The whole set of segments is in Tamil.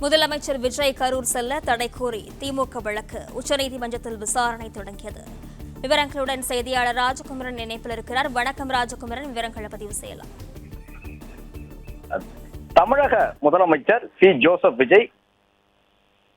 முதலமைச்சர் விஜய் கரூர் செல்ல தடை கோரி திமுக வழக்கு உச்சநீதிமன்றத்தில் விசாரணை தொடங்கியது. விவரங்களுடன் செய்தியாளர் ராஜகுமரன் இணைப்பில் இருக்கிறார். வணக்கம் ராஜகுமரன், விவரங்களை பதிவு செய்யலாம். தமிழக முதலமைச்சர் ஜோசப் விஜய்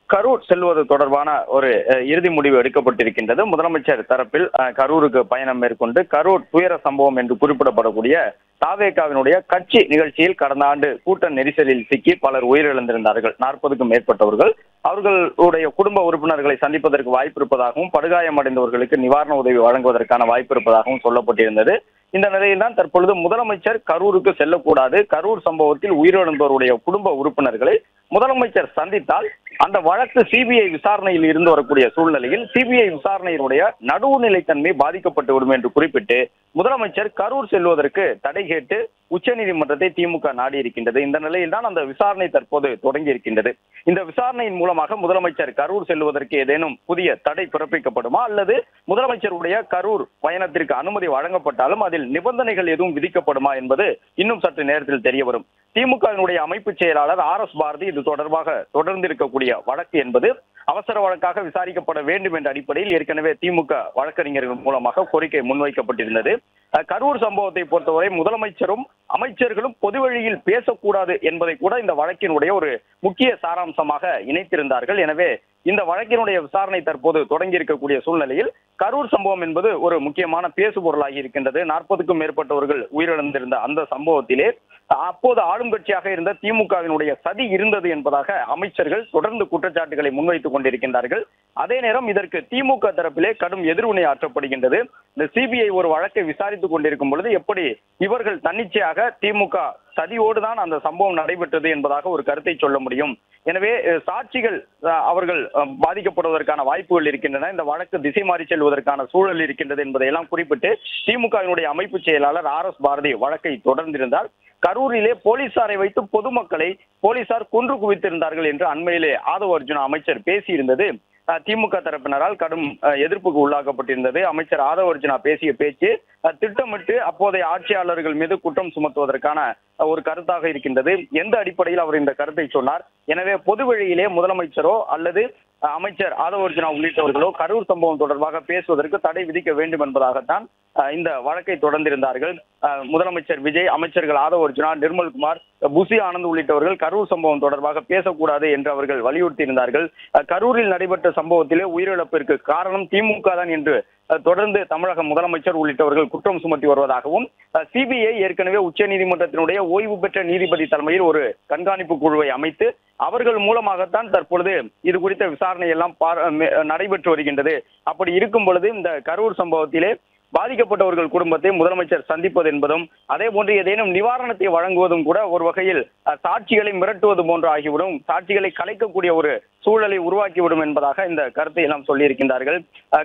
கரூர் செல்வது தொடர்பான ஒரு இறுதி முடிவு எடுக்கப்பட்டிருக்கின்றது. முதலமைச்சர் தரப்பில் கரூருக்கு பயணம் மேற்கொண்டு கரூர் துயர சம்பவம் என்று குறிப்பிடப்படக்கூடிய தாவேகாவினுடைய கட்சி நிகழ்ச்சியில் கடந்த ஆண்டு கூட்ட நெரிசலில் சிக்கி பலர் உயிரிழந்திருந்தார்கள். 40க்கும் மேற்பட்டவர்கள். அவர்களுடைய குடும்ப உறுப்பினர்களை சந்திப்பதற்கு வாய்ப்பு இருப்பதாகவும் படுகாயமடைந்தவர்களுக்கு நிவாரண உதவி வழங்குவதற்கான வாய்ப்பு இருப்பதாகவும் சொல்லப்பட்டிருந்தது. இந்த நிலையில்தான் தற்பொழுது முதலமைச்சர் கரூருக்கு செல்லக்கூடாது, கரூர் சம்பவத்தில் உயிரிழந்தோருடைய குடும்ப உறுப்பினர்களை முதலமைச்சர் சந்தித்தால் அந்த வழக்கு சிபிஐ விசாரணையில் இருந்து வரக்கூடிய சூழ்நிலையில் சிபிஐ விசாரணையினுடைய நடுவுநிலைத்தன்மை பாதிக்கப்பட்டுவிடும் என்று குறிப்பிட்டு முதலமைச்சர் கரூர் செல்வதற்கு தடை கேட்டு உச்சநீதிமன்றத்தை திமுக நாடி இருக்கின்றது. இந்த நிலையில் தான் அந்த விசாரணை தற்போது தொடங்கி இருக்கின்றது. இந்த விசாரணையின் மூலமாக முதலமைச்சர் கரூர் செல்வதற்கு ஏதேனும் புதிய தடை பிறப்பிக்கப்படுமா அல்லது முதலமைச்சருடைய கரூர் பயணத்திற்கு அனுமதி வழங்கப்பட்டாலும் அதில் நிபந்தனைகள் எதுவும் விதிக்கப்படுமா என்பது இன்னும் சற்று நேரத்தில் தெரிய வரும். திமுகவினுடைய அமைப்பு செயலாளர் RS பாரதி இது தொடர்பாக தொடர்ந்து இருக்கக்கூடிய வழக்கு என்பது அவசர வழக்காக விசாரிக்கப்பட வேண்டும் என்ற அடிப்படையில் ஏற்கனவே திமுக வழக்கறிஞர்கள் மூலமாக கோரிக்கை முன்வைக்கப்பட்டிருந்தது. கரூர் சம்பவத்தை பொறுத்தவரை முதலமைச்சரும் அமைச்சர்களும் பொது வழியில் பேசக்கூடாது என்பதை கூட இந்த வழக்கினுடைய ஒரு முக்கிய சாராம்சமாக இணைத்திருந்தார்கள். எனவே இந்த வழக்கினுடைய விசாரணை தற்போது தொடங்கி இருக்கக்கூடிய சூழ்நிலையில் கரூர் சம்பவம் என்பது ஒரு முக்கியமான பேசுபொருளாகி இருக்கின்றது. 40க்கும் மேற்பட்டவர்கள் உயிரிழந்திருந்த அந்த சம்பவத்திலே அப்போது ஆளும் கட்சியாக இருந்த திமுகவினுடைய சதி இருந்தது என்பதாக அமைச்சர்கள் தொடர்ந்து குற்றச்சாட்டுகளை முன்வைத்துக் கொண்டிருக்கின்றார்கள். அதே நேரம் இதற்கு திமுக தரப்பிலே கடும் எதிர்வினை ஆற்றப்படுகின்றது. இந்த சிபிஐ ஒரு வழக்கை விசாரித்துக் கொண்டிருக்கும் பொழுது எப்படி இவர்கள் தன்னிச்சையாக திமுக சதியோடு தான் அந்த சம்பவம் நடைபெற்றது என்பதாக ஒரு கருத்தை சொல்ல முடியும். எனவே சாட்சிகள் அவர்கள் பாதிக்கப்படுவதற்கான வாய்ப்புகள் இருக்கின்றன, இந்த வழக்கு திசை மாறி செல்வதற்கான சூழல் இருக்கின்றது என்பதையெல்லாம் குறிப்பிட்டு திமுகவினுடைய அமைப்பு செயலாளர் RS பாரதி வழக்கை தொடர்ந்திருந்தார். கரூரிலே போலீசாரை வைத்து பொதுமக்களை போலீசார் கொன்று குவித்திருந்தார்கள் என்று அண்மையிலே ஆதவ அர்ஜுனா அமைச்சர் பேசியிருந்தது திமுக தரப்பினரால் கடும் எதிர்ப்புக்கு உள்ளாக்கப்பட்டிருந்தது. அமைச்சர் ஆதவ அர்ஜுனா பேசிய பேச்சு திட்டமிட்டு அப்போதைய ஆட்சியாளர்கள் மீது குற்றம் சுமத்துவதற்கான ஒரு கருத்தாக இருக்கின்றது. எந்த அடிப்படையில் அவர் இந்த கருத்தை சொன்னார்? எனவே பொது வழியிலே முதலமைச்சரோ அல்லது அமைச்சர் ஆதவ அர்ஜுனா உள்ளிட்டவர்களோ கரூர் சம்பவம் தொடர்பாக பேசுவதற்கு தடை விதிக்க வேண்டும் என்பதாகத்தான் இந்த வழக்கை தொடர்ந்திருந்தார்கள். முதலமைச்சர் விஜய், அமைச்சர்கள் ஆதவ அர்ஜுனா, நிர்மல்குமார், புசி ஆனந்த் உள்ளிட்டவர்கள் கரூர் சம்பவம் தொடர்பாக பேசக்கூடாது என்று அவர்கள் வலியுறுத்தியிருந்தார்கள். கரூரில் நடைபெற்ற சம்பவத்திலே உயிரிழப்பிற்கு காரணம் திமுக தான் என்று தொடர்ந்து தமிழக முதலமைச்சர் உள்ளிட்டவர்கள் குற்றம் சுமத்தி வருவதாகவும் சிபிஐ ஏற்கனவே உச்சநீதிமன்றத்தினுடைய ஓய்வு பெற்ற நீதிபதி தலைமையில் ஒரு கண்காணிப்பு குழுவை அமைத்து அவர்கள் மூலமாகத்தான் தற்பொழுது இது குறித்த விசாரணை எல்லாம் நடைபெற்று வருகின்றது. அப்படி இருக்கும் பொழுது இந்த கரூர் சம்பவத்திலே பாதிக்கப்பட்டவர்கள் குடும்பத்தை முதலமைச்சர் சந்திப்பது என்பதும் அதே போன்று ஏதேனும் நிவாரணத்தை வழங்குவதும் கூட ஒரு வகையில் சாட்சிகளை மிரட்டுவது போன்று ஆகிவிடும், சாட்சிகளை கலைக்கக்கூடிய ஒரு சூழலை உருவாக்கிவிடும் என்பதாக இந்த கருத்தை எல்லாம் சொல்லியிருக்கின்றார்கள்.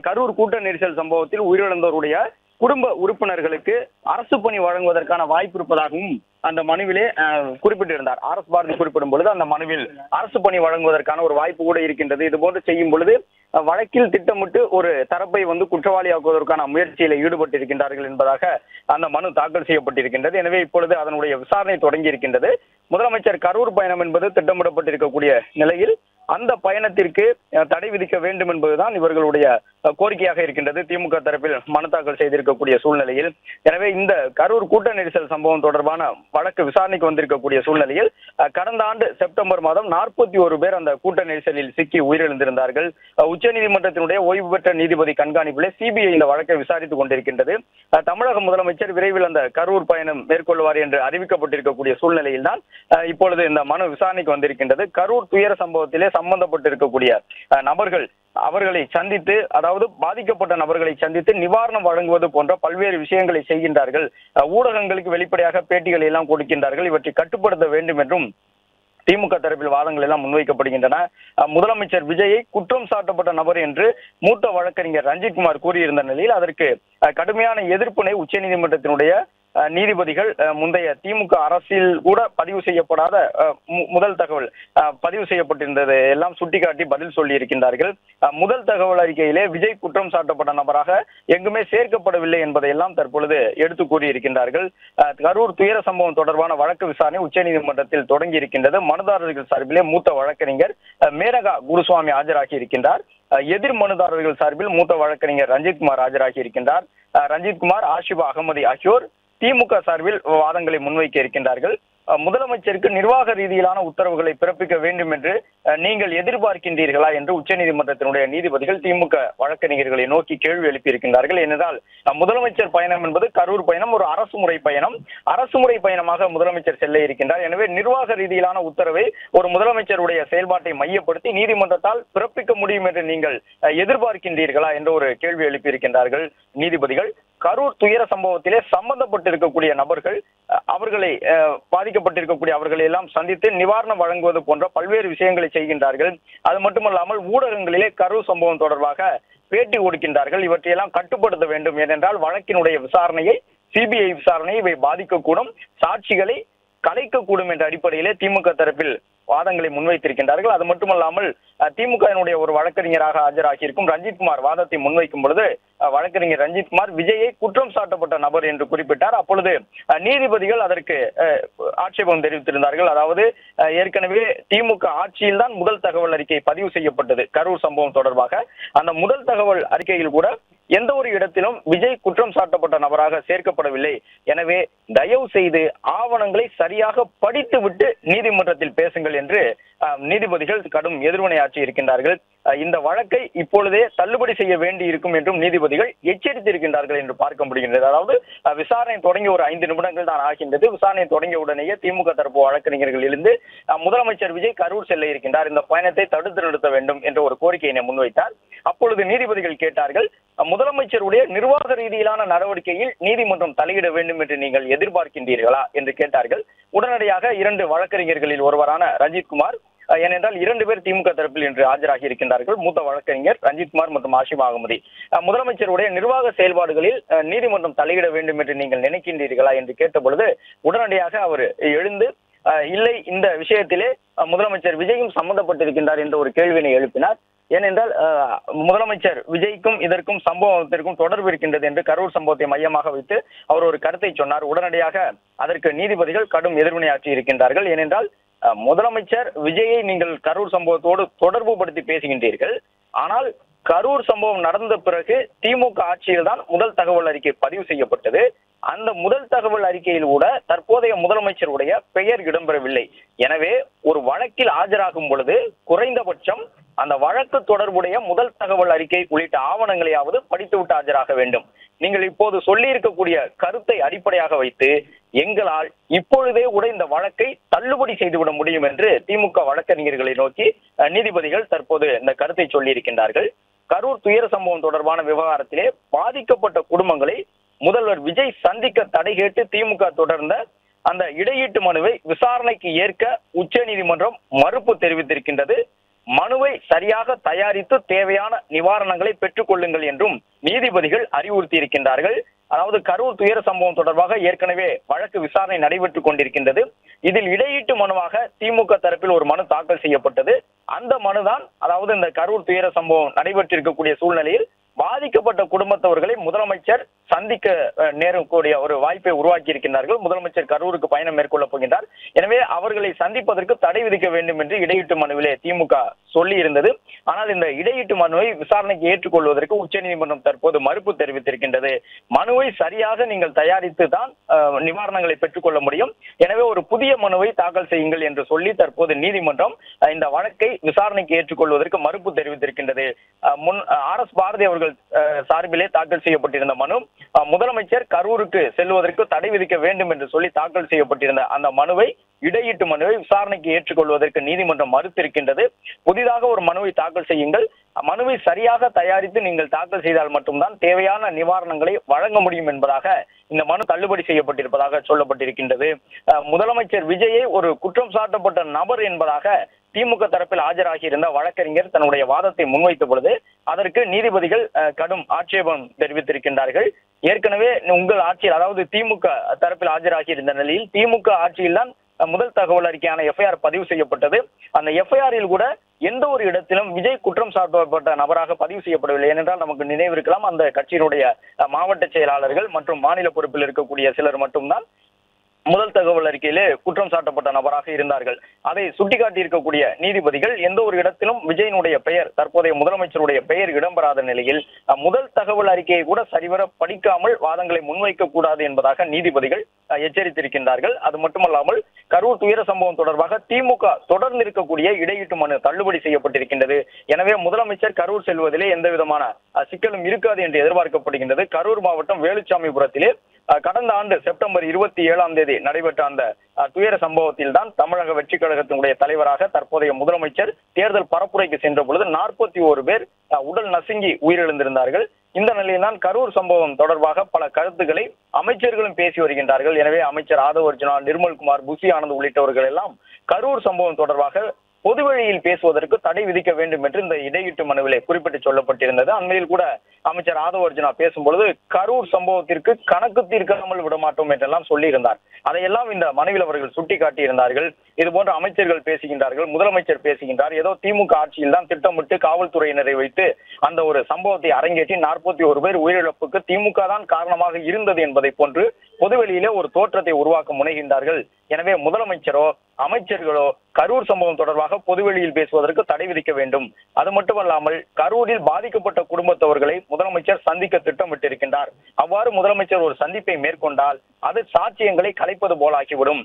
கரூர் கூட்ட நெரிசல் சம்பவத்தில் உயிரிழந்தவருடைய குடும்ப உறுப்பினர்களுக்கு அரசு பணி வழங்குவதற்கான வாய்ப்பு இருப்பதாகவும் அந்த மனுவிலே குறிப்பிட்டிருந்தார். RS பாரதி குறிப்பிடும் பொழுது அந்த மனுவில் அரசு பணி வழங்குவதற்கான ஒரு வாய்ப்பு கூட இருக்கின்றது. இது போன்று செய்யும் பொழுது வழக்கில் திட்டமிட்டு ஒரு தரப்பை குற்றவாளியாக்குவதற்கான முயற்சியில் ஈடுபட்டிருக்கின்றார்கள் என்பதாக அந்த மனு தாக்கல் செய்யப்பட்டிருக்கின்றது. எனவே இப்பொழுது அதனுடைய விசாரணை தொடங்கி இருக்கின்றது. முதலமைச்சர் கரூர் பயணம் என்பது திட்டமிடப்பட்டிருக்கக்கூடிய நிலையில் அந்த பயணத்திற்கு தடை விதிக்க வேண்டும் என்பதுதான் இவர்களுடைய கோரிக்கையாக இருக்கின்றது. திமுக தரப்பில் மனு தாக்கல் செய்திருக்கக்கூடிய சூழ்நிலையில் எனவே இந்த கரூர் கூட்ட நெரிசல் சம்பவம் தொடர்பான வழக்கு விசாரணைக்கு வந்திருக்கக்கூடிய சூழ்நிலையில் கடந்த ஆண்டு செப்டம்பர் மாதம் 41 பேர் அந்த கூட்ட நெரிசலில் சிக்கி உயிரிழந்திருந்தார்கள். உச்சநீதிமன்றத்தினுடைய ஓய்வு பெற்ற நீதிபதி கண்காணிப்பிலே சிபிஐ இந்த வழக்கை விசாரித்துக் கொண்டிருக்கின்றது. தமிழக முதலமைச்சர் விரைவில் அந்த கரூர் பயணம் மேற்கொள்வார் என்று அறிவிக்கப்பட்டிருக்கக்கூடிய சூழ்நிலையில் தான் இப்பொழுது இந்த மனு விசாரணைக்கு வந்திருக்கின்றது. கரூர் துயர சம்பவத்திலே சம்பந்தப்பட்டிருக்கக்கூடிய நபர்கள் அவர்களை சந்தித்து, அதாவது பாதிக்கப்பட்ட நபர்களை சந்தித்து நிவாரணம் வழங்குவது போன்ற பல்வேறு விஷயங்களை செய்கின்றார்கள். ஊடகங்களுக்கு வெளிப்படையாக பேட்டிகளை எல்லாம் கொடுக்கின்றார்கள். இவற்றை கட்டுப்படுத்த வேண்டும் என்றும் திமுக தரப்பில் வாதங்கள் எல்லாம் முன்வைக்கப்படுகின்றன. முதலமைச்சர் விஜயை குற்றம் சாட்டப்பட்ட நபர் என்று மூத்த வழக்கறிஞர் ரஞ்சித்குமார் கூறியிருந்த நிலையில் அதற்கு கடுமையான எதிர்ப்பினை உச்சநீதிமன்றத்தினுடைய நீதிபதிகள் முந்தைய திமுக அரசில் கூட பதிவு செய்யப்படாத முதல் தகவல் பதிவு செய்யப்பட்டிருந்தது எல்லாம் சுட்டிக்காட்டி பதில் சொல்லி இருக்கின்றார்கள். முதல் தகவல் அறிக்கையிலே விஜய் குற்றம் சாட்டப்பட்ட நபராக எங்குமே சேர்க்கப்படவில்லை என்பதையெல்லாம் தற்பொழுது எடுத்து கூறியிருக்கின்றார்கள். கரூர் துயர சம்பவம் தொடர்பான வழக்கு விசாரணை உச்சநீதிமன்றத்தில் தொடங்கி இருக்கின்றது. மனுதாரர்கள் சார்பிலே மூத்த வழக்கறிஞர் மேனகா குருசுவாமி ஆஜராகி இருக்கின்றார். எதிர் மனுதாரர்கள் சார்பில் மூத்த வழக்கறிஞர் ரஞ்சித்குமார் ஆஜராகி இருக்கின்றார். ரஞ்சித்குமார், ஆஷிபா அகமதி ஆகியோர் திமுக சார்பில் வாதங்களை முன்வைக்க இருக்கின்றார்கள். முதலமைச்சருக்கு நிர்வாக ரீதியிலான உத்தரவுகளை பிறப்பிக்க வேண்டும் என்று நீங்கள் எதிர்பார்க்கின்றீர்களா என்று உச்சநீதிமன்றத்தினுடைய நீதிபதிகள் திமுக வழக்கறிஞர்களை நோக்கி கேள்வி எழுப்பியிருக்கின்றார்கள். ஏனென்றால் முதலமைச்சர் பயணம் என்பது கரூர் பயணம் ஒரு அரசுமுறை பயணம். அரசுமுறை பயணமாக முதலமைச்சர் செல்ல இருக்கின்றார். எனவே நிர்வாக ரீதியிலான உத்தரவை ஒரு முதலமைச்சருடைய செயல்பாட்டை மையப்படுத்தி நீதிமன்றத்தால் பிறப்பிக்க முடியும் என்று நீங்கள் எதிர்பார்க்கின்றீர்களா என்ற ஒரு கேள்வி எழுப்பியிருக்கின்றார்கள் நீதிபதிகள். கரூர் துயர சம்பவத்திலே சம்பந்தப்பட்டிருக்கக்கூடிய நபர்கள் அவர்களை பாதிக்கப்பட்டிருக்கக்கூடிய அவர்களை எல்லாம் சந்தித்து நிவாரணம் வழங்குவது போன்ற பல்வேறு விஷயங்களை செய்கின்றார்கள். அது மட்டுமல்லாமல் ஊடகங்களிலே கரூர் சம்பவம் தொடர்பாக பேட்டி கொடுக்கின்றார்கள். இவற்றையெல்லாம் கட்டுப்படுத்த வேண்டும். ஏனென்றால் வழக்கினுடைய விசாரணையை சிபிஐ விசாரணையை இவை பாதிக்கக்கூடும், சாட்சிகளை கலைக்கக்கூடும் என்ற அடிப்படையிலே திமுக தரப்பில் வாதங்களை முன்வைத்திருக்கின்றார்கள். அது மட்டுமல்லாமல் திமுகவினுடைய ஒரு வழக்கறிஞராக ஆஜராகி இருக்கும் ரஞ்சித்குமார் வாதத்தை முன்வைக்கும் பொழுது வழக்கறிஞர் ரஞ்சித்குமார் விஜயை குற்றம் சாட்டப்பட்ட நபர் என்று குறிப்பிட்டார். அப்பொழுது நீதிபதிகள் அதற்கு ஆட்சேபம் தெரிவித்திருந்தார்கள். அதாவது ஏற்கனவே திமுக ஆட்சியில் தான் முதல் தகவல் அறிக்கை பதிவு செய்யப்பட்டது கரூர் சம்பவம் தொடர்பாக. அந்த முதல் தகவல் அறிக்கையில் கூட எந்த ஒரு இடத்திலும் விஜய் குற்றம் சாட்டப்பட்ட நபராக சேர்க்கப்படவில்லை. எனவே தயவு செய்து ஆவணங்களை சரியாக படித்து விட்டு நீதிமன்றத்தில் பேசுங்கள் என்று நீதிபதிகள் கடும் எதிர்வினையாற்றி இருக்கின்றார்கள். இந்த வழக்கை இப்பொழுதே தள்ளுபடி செய்ய வேண்டி இருக்கும் என்றும் நீதிபதிகள் எச்சரித்திருக்கின்றார்கள் என்று பார்க்க முடிகின்றது. அதாவது விசாரணை தொடங்கி ஒரு 5 நிமிடங்கள் தான் ஆகின்றது. விசாரணை தொடங்கிய உடனேயே திமுக தரப்பு வழக்கறிஞர்கள் இருந்து முதலமைச்சர் விஜய் கரூர் செல்ல இருக்கின்றார், இந்த பயணத்தை தடுத்து நிறுத்த வேண்டும் என்ற ஒரு கோரிக்கையினை முன்வைத்தார். அப்பொழுது நீதிபதிகள் கேட்டார்கள், முதலமைச்சருடைய நிர்வாக ரீதியிலான நடவடிக்கையில் நீதிமன்றம் தலையிட வேண்டும் என்று நீங்கள் எதிர்பார்க்கின்றீர்களா என்று கேட்டார்கள். உடனடியாக 2 வழக்கறிஞர்களில் ஒருவரான ரஞ்சித்குமார், ஏனென்றால் 2 பேர் திமுக தரப்பில் இன்று ஆஜராகி இருக்கின்றார்கள், மூத்த வழக்கறிஞர் ரஞ்சித்குமார் மற்றும் ஆஷிபா அகமதி, முதலமைச்சருடைய நிர்வாக செயல்பாடுகளில் நீதிமன்றம் தலையிட வேண்டும் என்று நீங்கள் நினைக்கின்றீர்களா என்று கேட்ட பொழுது உடனடியாக அவர் எழுந்து இல்லை, இந்த விஷயத்திலே முதலமைச்சர் விஜயும் சம்பந்தப்பட்டிருக்கின்றார் என்ற ஒரு கேள்வியினை எழுப்பினார். ஏனென்றால் முதலமைச்சர் விஜய்க்கும் இதற்கும் சம்பவத்திற்கும் தொடர்பு இருக்கின்றது என்று கரூர் சம்பவத்தை மையமாக வைத்து அவர் ஒரு கருத்தை சொன்னார். உடனடியாக அதற்கு நீதிபதிகள் கடும் எதிர்வினையாற்றி இருக்கின்றார்கள். ஏனென்றால் முதலமைச்சர் விஜயை நீங்கள் கரூர் சம்பவத்தோடு தொடர்பு படுத்தி பேசுகின்றீர்கள். ஆனால் கரூர் சம்பவம் நடந்த பிறகு திமுக ஆட்சியில் தான் முதல் தகவல் அறிக்கை பதிவு செய்யப்பட்டது. அந்த முதல் தகவல் அறிக்கையில் கூட தற்போதைய முதலமைச்சருடைய பெயர் இடம்பெறவில்லை. எனவே ஒரு வழக்கில் ஆஜராகும் பொழுது குறைந்தபட்சம் அந்த வழக்கு தொடர்புடைய முதல் தகவல் அறிக்கை உள்ளிட்ட ஆவணங்களையாவது படித்துவிட்டு ஆஜராக வேண்டும். நீங்கள் இப்போது சொல்லி இருக்கக்கூடிய கருத்தை அடிப்படையாக வைத்து எங்களால் இப்பொழுதே கூட இந்த வழக்கை தள்ளுபடி செய்துவிட முடியும் என்று திமுக வழக்கறிஞர்களை நோக்கி நீதிபதிகள் தற்போது இந்த கருத்தை சொல்லி இருக்கின்றார்கள். கரூர் துயர சம்பவம் தொடர்பான விவகாரத்திலே பாதிக்கப்பட்ட குடும்பங்களை முதல்வர் விஜய் சந்திக்க தடை கேட்டு திமுக தொடர்ந்த அந்த இடையீட்டு மனுவை விசாரணைக்கு ஏற்க உச்சநீதிமன்றம் மறுப்பு தெரிவித்திருக்கின்றது. மனுவை சரியாக தயாரித்து தேவையான நிவாரணங்களை பெற்றுக் கொள்ளுங்கள் என்றும் நீதிபதிகள் அறிவுறுத்தி இருக்கின்றார்கள். அதாவது கரூர் துயர சம்பவம் தொடர்பாக ஏற்கனவே வழக்கு விசாரணை நடைபெற்றுக் கொண்டிருக்கின்றது. இதில் இடையீட்டு மனுவாக திமுக தரப்பில் ஒரு மனு தாக்கல் செய்யப்பட்டது. அந்த மனுதான், அதாவது இந்த கரூர் துயர சம்பவம் நடைபெற்றிருக்கக்கூடிய சூழ்நிலையில் பாதிக்கப்பட்ட குடும்பத்தவர்களை முதலமைச்சர் சந்திக்க நேரக்கூடிய ஒரு வாய்ப்பை உருவாக்கி இருக்கின்றார்கள். முதலமைச்சர் கரூருக்கு பயணம் மேற்கொள்ளப் போகின்றார். எனவே அவர்களை சந்திப்பதற்கு தடை விதிக்க வேண்டும் என்று இடையீட்டு மனுவிலே திமுக சொல்லி இருந்தது. ஆனால் இந்த இடையீட்டு மனுவை விசாரணைக்கு ஏற்றுக்கொள்வதற்கு உச்சநீதிமன்றம் தற்போது மறுப்பு தெரிவித்திருக்கின்றது. மனுவை சரியாக நீங்கள் தயாரித்து தான் நிவாரணங்களை பெற்றுக்கொள்ள முடியும். எனவே ஒரு புதிய மனுவை தாக்கல் செய்யுங்கள் என்று சொல்லி தற்போது நீதிமன்றம் இந்த வழக்கை விசாரணைக்கு ஏற்றுக்கொள்வதற்கு மறுப்பு தெரிவித்திருக்கின்றது. முன் RS பாரதி அவர்கள் சார்பிலே தாக்கல் செய்யப்பட்டிருந்த மனு முதலமைச்சர் கரூருக்கு செல்வதற்கு தடை விதிக்க வேண்டும் என்று சொல்லி தாக்கல் செய்யப்பட்டிருந்த அந்த மனுவை, இடையீட்டு மனுவை விசாரணைக்கு ஏற்றுக்கொள்வதற்கு நீதிமன்றம் மறுத்திருக்கின்றது. புதிதாக ஒரு மனுவை தாக்கல் செய்யுங்கள், மனுவை சரியாக தயாரித்து நீங்கள் தாக்கல் செய்தால் மட்டும்தான் தேவையான நிவாரணங்களை வழங்க முடியும் என்பதாக இந்த மனு தள்ளுபடி செய்யப்பட்டிருப்பதாக சொல்லப்பட்டிருக்கின்றது. முதலமைச்சர் விஜயை ஒரு குற்றம் சாட்டப்பட்ட நபர் என்பதாக திமுக தரப்பில் ஆஜராகி இருந்த வழக்கறிஞர் தன்னுடைய வாதத்தை முன்வைத்த பொழுது அதற்கு நீதிபதிகள் கடும் ஆட்சேபம் தெரிவித்திருக்கின்றார்கள். ஏற்கனவே உங்கள் ஆட்சியில், அதாவது திமுக தரப்பில் ஆஜராகி இருந்த நிலையில் திமுக ஆட்சியில் தான் முதல் தகவல் அறிக்கையான எஃப்ஐஆர் பதிவு செய்யப்பட்டது. அந்த எஃப்ஐஆரில் கூட எந்த ஒரு இடத்திலும் விஜய் குற்றம் சாட்டப்பட்ட நபராக பதிவு செய்யப்படவில்லை. ஏனென்றால் நமக்கு நினைவு இருக்கலாம், அந்த கட்சியினுடைய மாவட்ட செயலாளர்கள் மற்றும் மாநில பொறுப்பில் இருக்கக்கூடிய சிலர் மட்டும்தான் முதல் தகவல் அறிக்கையிலே குற்றம் சாட்டப்பட்ட நபராக இருந்தார்கள். அதை சுட்டிக்காட்டி இருக்கக்கூடிய நீதிபதிகள் எந்த ஒரு இடத்திலும் விஜயனுடைய பெயர், தற்போதைய முதலமைச்சருடைய பெயர் இடம்பெறாத நிலையில் முதல் தகவல் அறிக்கையை கூட சரிவர படிக்காமல் வாதங்களை முன்வைக்க கூடாது என்பதாக நீதிபதிகள் எச்சரித்திருக்கின்றார்கள். அது மட்டுமல்லாமல் கரூர் துயர சம்பவம் தொடர்பாக திமுக தொடர்ந்து இருக்கக்கூடிய இடையீட்டு மனு தள்ளுபடி செய்யப்பட்டிருக்கின்றது. எனவே முதலமைச்சர் கரூர் செல்வதிலே எந்த விதமான சிக்கலும் இருக்காது என்று எதிர்பார்க்கப்படுகின்றது. கரூர் மாவட்டம் வேலுச்சாமிபுரத்திலே கடந்த ஆண்டு செப்டம்பர் 27 நடைபெற்ற அந்த துயர சம்பவத்தில் தான் தமிழக வெற்றி கழகத்தினுடைய தலைவராக தற்போதைய முதலமைச்சர் தேர்தல் பரப்புரைக்கு சென்ற பொழுது 41 பேர் உடல் நசுங்கி உயிரிழந்திருந்தார்கள். இந்த நிலையில் தான் கரூர் சம்பவம் தொடர்பாக பல கருத்துக்களை அமைச்சர்களும் பேசி வருகின்றார்கள். எனவே அமைச்சர் ஆதவ் அர்ஜுனா, நிர்மல்குமார், புசி ஆனந்த் உள்ளிட்டவர்கள் எல்லாம் கரூர் சம்பவம் தொடர்பாக பொதுவெளியில் பேசுவதற்கு தடை விதிக்க வேண்டும் என்று இந்த இடையீட்டு மனுவிலே குறிப்பிட்டு சொல்லப்பட்டிருந்தது. அண்மையில் கூட அமைச்சர் ஆதவ் அர்ஜுனா பேசும்பொழுது கரூர் சம்பவத்திற்கு கணக்கு தீர்க்காமல் விடமாட்டோம் என்றெல்லாம் சொல்லியிருந்தார். அதையெல்லாம் இந்த மனுவில் அவர்கள் சுட்டிக்காட்டியிருந்தார்கள். இது போன்ற அமைச்சர்கள் பேசுகின்றார்கள், முதலமைச்சர் பேசுகின்றார். ஏதோ திமுக ஆட்சியில் தான் திட்டமிட்டு காவல்துறையினரை வைத்து அந்த ஒரு சம்பவத்தை அரங்கேற்றி 41 பேர் உயிரிழப்புக்கு திமுக தான் காரணமாக இருந்தது என்பதை போன்று பொதுவெளியிலே ஒரு தோற்றத்தை உருவாக்க முனைகின்றார்கள். எனவே முதலமைச்சரோ அமைச்சர்களோ கரூர் சம்பவம் தொடர்பாக பொதுவெளியில் பேசுவதற்கு தடை விதிக்க வேண்டும். அது மட்டுமல்லாமல் கரூரில் பாதிக்கப்பட்ட குடும்பத்தவர்களை முதலமைச்சர் சந்திக்க திட்டமிட்டிருக்கின்றார். அவ்வாறு முதலமைச்சர் ஒரு சந்திப்பை மேற்கொண்டால் அது சாட்சியங்களை கலைப்பது போல் ஆகிவிடும்.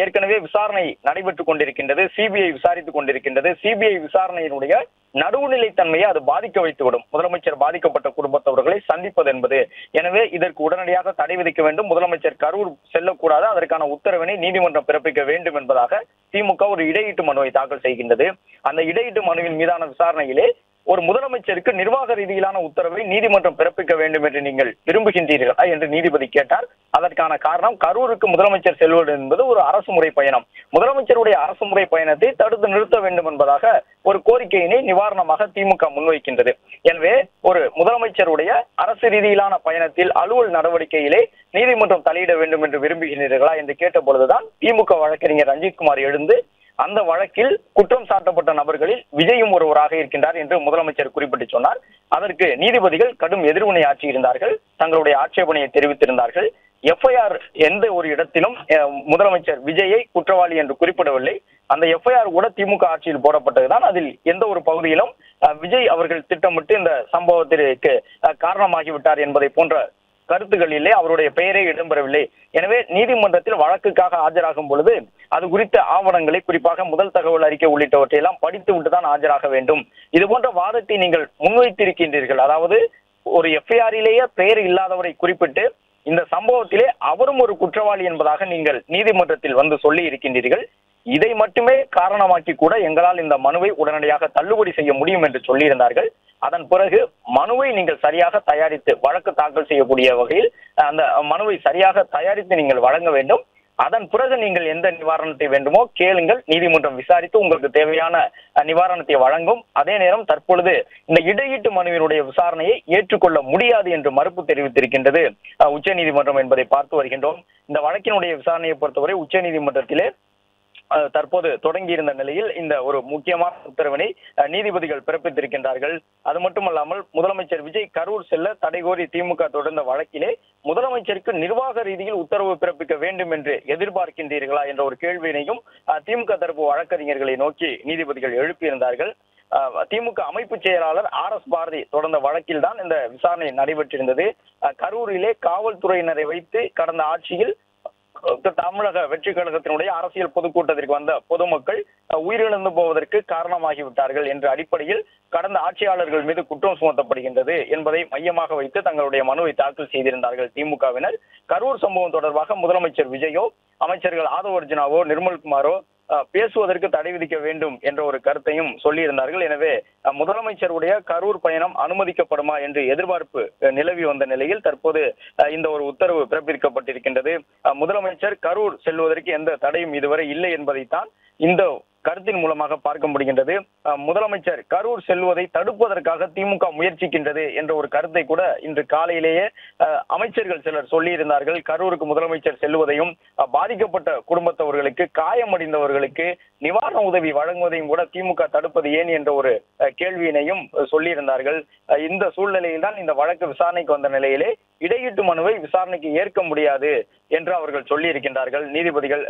ஏற்கனவே விசாரணை நடைபெற்றுக் கொண்டிருக்கின்றது, சிபிஐ விசாரித்துக் கொண்டிருக்கின்றது. சிபிஐ விசாரணையினுடைய நடுவுநிலைத்தன்மையை அது பாதிக்க வைத்துவிடும் முதலமைச்சர் பாதிக்கப்பட்ட குடும்பத்தவர்களை சந்திப்பது என்பது. எனவே இதற்கு உடனடியாக தடை விதிக்க வேண்டும். முதலமைச்சர் கரூர் செல்லக்கூடாது, அதற்கான உத்தரவினை நீதிமன்றம் பிறப்பிக்க வேண்டும் என்பதாக திமுக ஒரு இடையீட்டு மனுவை தாக்கல் செய்கின்றது. அந்த இடையீட்டு மனுவின் மீதான விசாரணையிலே ஒரு முதலமைச்சருக்கு நிர்வாக ரீதியிலான உத்தரவை நீதிமன்றம் பிறப்பிக்க வேண்டும் என்று நீங்கள் விரும்புகின்றீர்களா என்று நீதிபதி கேட்டார். அதற்கான காரணம், கரூருக்கு முதலமைச்சர் செல்வது என்பது ஒரு அரசு முறை பயணம். முதலமைச்சருடைய அரசு முறை பயணத்தை தடுத்து நிறுத்த வேண்டும் என்பதாக ஒரு கோரிக்கையினை நிவாரணமாக திமுக முன்வைக்கின்றது. எனவே ஒரு முதலமைச்சருடைய அரசு ரீதியிலான பயணத்தில் அலுவல் நடவடிக்கையிலே நீதிமன்றம் தலையிட வேண்டும் என்று விரும்புகிறீர்களா என்று கேட்ட பொழுதுதான் திமுக வழக்கறிஞர் ரஞ்சித்குமார் எழுந்து அந்த வழக்கில் குற்றம் சாட்டப்பட்ட நபர்களில் விஜயும் ஒருவராக இருக்கின்றார் என்று முதலமைச்சர் குறிப்பிட்டு சொன்னார். அதற்கு நீதிபதிகள் கடும் எதிர்வினை ஆற்றியிருந்தார்கள், தங்களுடைய ஆட்சேபனையை தெரிவித்திருந்தார்கள். எஃப்ஐஆர் எந்த ஒரு இடத்திலும் முதலமைச்சர் விஜயை குற்றவாளி என்று குறிப்பிடவில்லை. அந்த எஃப்ஐஆர் கூட திமுக ஆட்சியில் போடப்பட்டதுதான். அதில் எந்த ஒரு பகுதியிலும் விஜய் அவர்கள் திட்டமிட்டு இந்த சம்பவத்திற்கு காரணமாகிவிட்டார் என்பதை போன்ற கருத்துக்களிலே அவருடைய பெயரே இடம்பெறவில்லை. எனவே நீதிமன்றத்தில் வழக்குக்காக ஆஜராகும் பொழுது அது குறித்த ஆவணங்களை, குறிப்பாக முதல் தகவல் அறிக்கை உள்ளிட்டவற்றை எல்லாம் படித்து விட்டுதான் ஆஜராக வேண்டும். இது போன்ற வாதத்தை நீங்கள் முன்வைத்திருக்கின்றீர்கள். அதாவது ஒரு எஃப்ஐஆரிலேயே பெயர் இல்லாதவரை குறிப்பிட்டு இந்த சம்பவத்திலே அவரும் ஒரு குற்றவாளி என்பதாக நீங்கள் நீதிமன்றத்தில் வந்து சொல்லி இருக்கின்றீர்கள். இதை மட்டுமே காரணமாக்கி கூட எங்களால் இந்த மனுவை உடனடியாக தள்ளுபடி செய்ய முடியும் என்று சொல்லியிருந்தார்கள். அதன் பிறகு மனுவை நீங்கள் சரியாக தயாரித்து வழக்கு தாக்கல் செய்யக்கூடிய வகையில் அந்த மனுவை சரியாக தயாரித்து நீங்கள் வழங்க வேண்டும். அதன் பிறகு நீங்கள் எந்த நிவாரணத்தை வேண்டுமோ கேளுங்கள், நீதிமன்றம் விசாரித்து உங்களுக்கு தேவையான நிவாரணத்தை வழங்கும். அதே நேரம் தற்பொழுது இந்த இடையீட்டு மனுவினுடைய விசாரணையை ஏற்றுக்கொள்ள முடியாது என்று மறுப்பு தெரிவித்திருக்கின்றது உச்ச நீதிமன்றம் என்பதை பார்த்து வருகின்றோம். இந்த வழக்கினுடைய விசாரணையை பொறுத்தவரை உச்ச நீதிமன்றத்திலே தற்போது தொடங்கியிருந்த நிலையில் இந்த ஒரு முக்கியமான உத்தரவினை நீதிபதிகள் பிறப்பித்திருக்கின்றார்கள். அது மட்டுமல்லாமல் முதலமைச்சர் விஜய் கரூர் செல்ல தடை கோரி திமுக தொடர்ந்த வழக்கிலே முதலமைச்சருக்கு நிர்வாக ரீதியில் உத்தரவு பிறப்பிக்க வேண்டும் என்று எதிர்பார்க்கின்றீர்களா என்ற ஒரு கேள்வியினையும் திமுக தரப்பு வழக்கறிஞர்களை நோக்கி நீதிபதிகள் எழுப்பியிருந்தார்கள். திமுக அமைப்பு செயலாளர் RS பாரதி தொடர்ந்த வழக்கில் தான் இந்த விசாரணை நடைபெற்றிருந்தது. கரூரிலே காவல்துறையினரை வைத்து கடந்த ஆட்சியில் தமிழக வெற்றி கழகத்தினுடைய அரசியல் பொதுக்கூட்டத்திற்கு வந்த பொதுமக்கள் உயிரிழந்து போவதற்கு காரணமாகிவிட்டார்கள் என்ற அடிப்படையில் கடந்த ஆட்சியாளர்கள் மீது குற்றம் சுமத்தப்படுகின்றது என்பதை மையமாக வைத்து தங்களுடைய மனுவை தாக்கல் செய்திருந்தார்கள் திமுகவினர். கரூர் சம்பவம் தொடர்பாக முதலமைச்சர் விஜயோ அமைச்சர்கள் ஆதவ் அர்ஜுனாவோ நிர்மல்குமாரோ பேசுவதற்கு தடை விதிக்க வேண்டும் என்ற ஒரு கருத்தையும் சொல்லியிருந்தார்கள். எனவே முதலமைச்சருடைய கரூர் பயணம் அனுமதிக்கப்படுமா என்று எதிர்பார்ப்பு நிலவி வந்த நிலையில் தற்போது இந்த ஒரு உத்தரவு பிறப்பிக்கப்பட்டிருக்கின்றது. முதலமைச்சர் கரூர் செல்வதற்கு எந்த தடையும் இதுவரை இல்லை என்பதைத்தான் இந்த கருத்தின் மூலமாக பார்க்க முடிகின்றது. முதலமைச்சர் கரூர் செல்வதை தடுப்பதற்காக திமுக முயற்சிக்கின்றது என்ற ஒரு கருத்தை கூட இன்று காலையிலேயே அமைச்சர்கள் சிலர் சொல்லியிருந்தார்கள். கரூருக்கு முதலமைச்சர் செல்வதையும் பாதிக்கப்பட்ட குடும்பத்தவர்களுக்கு, காயமடைந்தவர்களுக்கு நிவாரண உதவி வழங்குவதையும் கூட திமுக தடுப்பது ஏன் என்ற ஒரு கேள்வியினையும் சொல்லியிருந்தார்கள். இந்த சூழ்நிலையில் தான் இந்த வழக்கு விசாரணைக்கு வந்த நிலையிலே இடையீட்டு மனுவை விசாரணைக்கு ஏற்க முடியாது என்று அவர்கள் சொல்லி இருக்கின்றார்கள். நீதிபதிகள்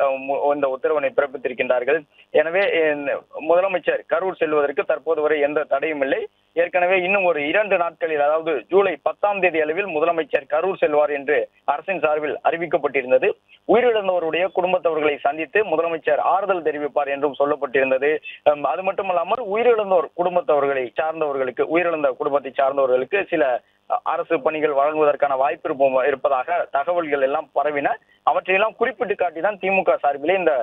இந்த உத்தரவினை பிறப்பித்திருக்கின்றார்கள். எனவே முதலமைச்சர் கரூர் செல்வதற்கு தற்போது வரை எந்த தடையும் இல்லை. ஏற்கனவே இன்னும் ஒரு 2 நாட்களில், அதாவது ஜூலை 10ஆம் தேதி அளவில் முதலமைச்சர் கரூர் செல்வார் என்று அரசின் சார்பில் அறிவிக்கப்பட்டிருந்தது. உயிரிழந்தவருடைய குடும்பத்தவர்களை சந்தித்து முதலமைச்சர் ஆறுதல் தெரிவிப்பார் என்றும் சொல்லப்பட்டிருந்தது. அது மட்டுமல்லாமல் உயிரிழந்தோர் குடும்பத்தவர்களை சார்ந்தவர்களுக்கு, உயிரிழந்த குடும்பத்தை சார்ந்தவர்களுக்கு சில அரசு பணிகள் வழங்குவதற்கான வாய்ப்பு இருப்பதாக தகவல்கள் எல்லாம் பரவின. அவற்றையெல்லாம் குறிப்பிட்டு காட்டிதான் திமுக சார்பிலே இந்த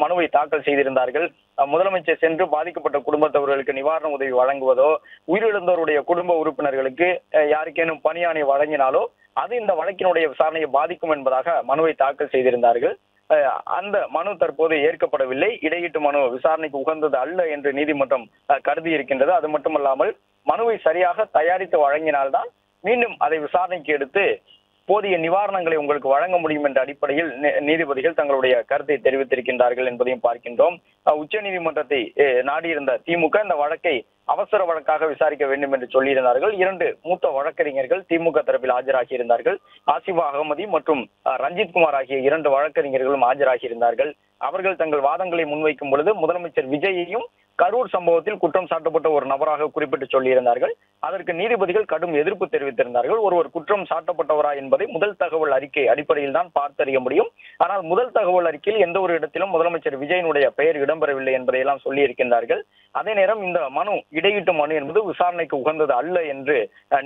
மனுவை தாக்கல் செய்திருந்தார்கள். முதலமைச்சர் சென்று பாதிக்கப்பட்ட குடும்பத்தவர்களுக்கு நிவாரண உதவி வழங்குவதோ, உயிரிழந்தோருடைய குடும்ப உறுப்பினர்களுக்கு யாருக்கேனும் பணியாணை வழங்கினாலோ அது இந்த வழக்கினுடைய விசாரணையை பாதிக்கும் என்பதாக மனுவை தாக்கல் செய்திருந்தார்கள். அந்த மனு தற்போது ஏற்கப்படவில்லை. இடையீட்டு மனு விசாரணைக்கு உகந்தது அல்ல என்று நீதிமன்றம் கருதி இருக்கின்றது. அது மட்டுமல்லாமல் மனுவை சரியாக தயாரித்து வழங்கினால்தான் மீண்டும் அதை விசாரணைக்கு எடுத்து போதிய நிவாரணங்களை உங்களுக்கு வழங்க முடியும் என்ற அடிப்படையில் நீதிபதிகள் தங்களுடைய கருத்தை தெரிவித்திருக்கின்றார்கள் என்பதையும் பார்க்கின்றோம். உச்ச நீதிமன்றத்தை நாடியிருந்த திமுக இந்த வழக்கை அவசர வழக்காக விசாரிக்க வேண்டும் என்று சொல்லியிருந்தார்கள். 2 மூத்த வழக்கறிஞர்கள் திமுக தரப்பில் ஆஜராகியிருந்தார்கள். ஆசிஃபா அகமதி மற்றும் ரஞ்சித் குமார் ஆகிய 2 வழக்கறிஞர்களும் ஆஜராகியிருந்தார்கள். அவர்கள் தங்கள் வாதங்களை முன்வைக்கும் பொழுது முதலமைச்சர் விஜயையும் கரூர் சம்பவத்தில் குற்றம் சாட்டப்பட்ட ஒரு நபராக குறிப்பிட்டு சொல்லியிருந்தார்கள். அதற்கு நீதிபதிகள் கடும் எதிர்ப்பு தெரிவித்திருந்தார்கள். ஒருவர் குற்றம் சாட்டப்பட்டவரா என்பதை முதல் தகவல் அறிக்கை அடிப்படையில் தான் பார்த்தறிய முடியும். ஆனால் முதல் தகவல் அறிக்கையில் எந்த ஒரு இடத்திலும் முதலமைச்சர் விஜயனுடைய பெயர் இடம்பெறவில்லை என்பதையெல்லாம் சொல்லி இருக்கின்றார்கள். அதே நேரம் இந்த மனு, இடையீட்டு மனு என்பது விசாரணைக்கு உகந்தது அல்ல என்று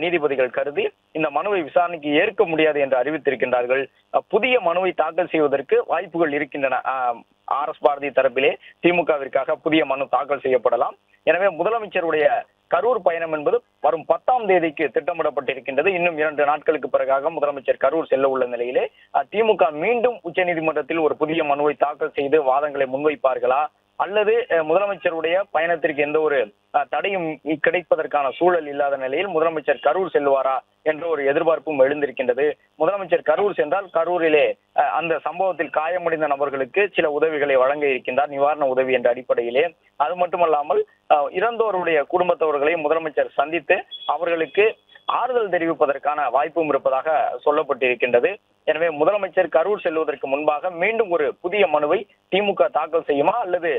நீதிபதிகள் கருதி இந்த மனுவை விசாரணைக்கு ஏற்க முடியாது என்று அறிவித்திருக்கின்றார்கள். புதிய மனுவை தாக்கல் செய்வதற்கு வாய்ப்புகள் இருக்கின்றன. RS பாரதி தரப்பிலே திமுகவிற்காக புதிய மனு தாக்கல் செய்யப்படலாம். எனவே முதலமைச்சருடைய கரூர் பயணம் என்பது வரும் 10ஆம் தேதிக்கு திட்டமிடப்பட்டிருக்கின்றது. இன்னும் 2 நாட்களுக்கு பிறகாக முதலமைச்சர் கரூர் செல்ல உள்ள நிலையிலே திமுக மீண்டும் உச்சநீதிமன்றத்தில் ஒரு புதிய மனுவை தாக்கல் செய்து வாதங்களை முன்வைப்பார்களா, அல்லது முதலமைச்சருடைய பயணத்திற்கு எந்த ஒரு தடையும் கிடைப்பதற்கான சூழல் இல்லாத நிலையில் முதலமைச்சர் கரூர் செல்வாரா என்ற ஒரு எதிர்பார்ப்பும் எழுந்திருக்கின்றது. முதலமைச்சர் கரூர் சென்றால் கரூரிலே அந்த சம்பவத்தில் காயமடைந்த நபர்களுக்கு சில உதவிகளை வழங்க இருக்கின்றார், நிவாரண உதவி என்ற அடிப்படையிலே. அது மட்டுமல்லாமல் இறந்தோருடைய குடும்பத்தவர்களை முதலமைச்சர் சந்தித்து அவர்களுக்கு ஆறுதல் தெரிவிப்பதற்கான வாய்ப்பும் இருப்பதாக சொல்லப்பட்டிருக்கின்றது. எனவே முதலமைச்சர் கரூர் செல்வதற்கு முன்பாக மீண்டும் ஒரு புதிய மனுவை திமுக தாக்கல் செய்யுமா, அல்லது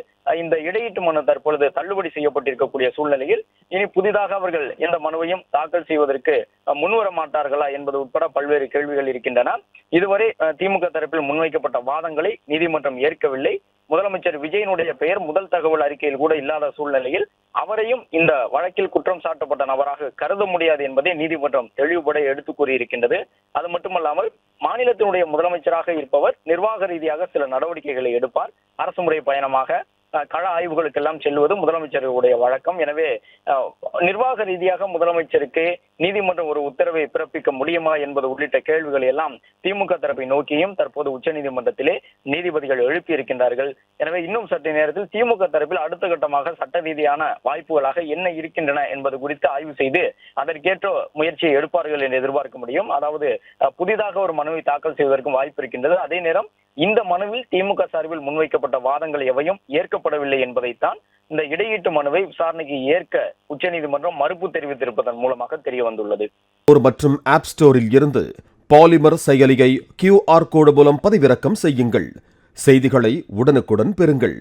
இந்த இடையீட்டு மனு தற்பொழுது தள்ளுபடி செய்யப்பட்டிருக்கக்கூடிய சூழ்நிலையில் இனி புதிதாக அவர்கள் இந்த மனுவையும் தாக்கல் செய்வதற்கு முன்வர மாட்டார்களா என்பது உட்பட பல்வேறு கேள்விகள் இருக்கின்றன. இதுவரை திமுக தரப்பில் முன்வைக்கப்பட்ட வாதங்களை நீதிமன்றம் ஏற்கவில்லை. முதலமைச்சர் விஜயனுடைய பெயர் முதல் தகவல் அறிக்கையில் கூட இல்லாத சூழ்நிலையில் அவரையும் இந்த வழக்கில் குற்றம் சாட்டப்பட்ட நபராக கருத முடியாது என்பதை நீதிமன்றம் தெளிவுபட எடுத்து கூறியிருக்கின்றது. அது மட்டுமல்லாமல் மாநிலத்தினுடைய முதலமைச்சராக இருப்பவர் நிர்வாக ரீதியாக சில நடவடிக்கைகளை எடுப்பார். அரசு முறை பயணமாக கள ஆய்வுகளுக்கெல்லாம் செல்வது முதலமைச்சருடைய வழக்கம். எனவே நிர்வாக ரீதியாக முதலமைச்சருக்கு நீதிமன்றம் ஒரு உத்தரவை பிறப்பிக்க முடியுமா என்பது உள்ளிட்ட கேள்விகள் எல்லாம் திமுக தரப்பை நோக்கியும் தற்போது உச்சநீதிமன்றத்திலே நீதிபதிகள் எழுப்பி இருக்கின்றார்கள். எனவே இன்னும் சற்று நேரத்தில் திமுக தரப்பில் அடுத்த கட்டமாக சட்ட ரீதியான வாய்ப்புகளாக என்ன இருக்கின்றன என்பது குறித்து ஆய்வு செய்து அதற்கேற்ற முயற்சியை எடுப்பார்கள் என்று எதிர்பார்க்க முடியும். அதாவது புதிதாக ஒரு மனுவை தாக்கல் செய்வதற்கும் வாய்ப்பு இருக்கின்றது. அதே நேரம் இந்த மனுவில் திமுக சார்பில் முன்வைக்கப்பட்ட வாதங்கள் எவையும் ஏற்கப்படவில்லை என்பதைத்தான் இந்த இடையீட்டு மனுவை விசாரணைக்கு ஏற்க உச்சநீதிமன்றம் மறுப்பு தெரிவித்திருப்பதன் மூலமாக தெரிய வந்துள்ளது. மற்றும் ஆப் ஸ்டோரில் இருந்து பாலிமர் செயலியை QR கோடு மூலம் பதிவிறக்கம் செய்யுங்கள். செய்திகளை உடனுக்குடன் பெறுங்கள்.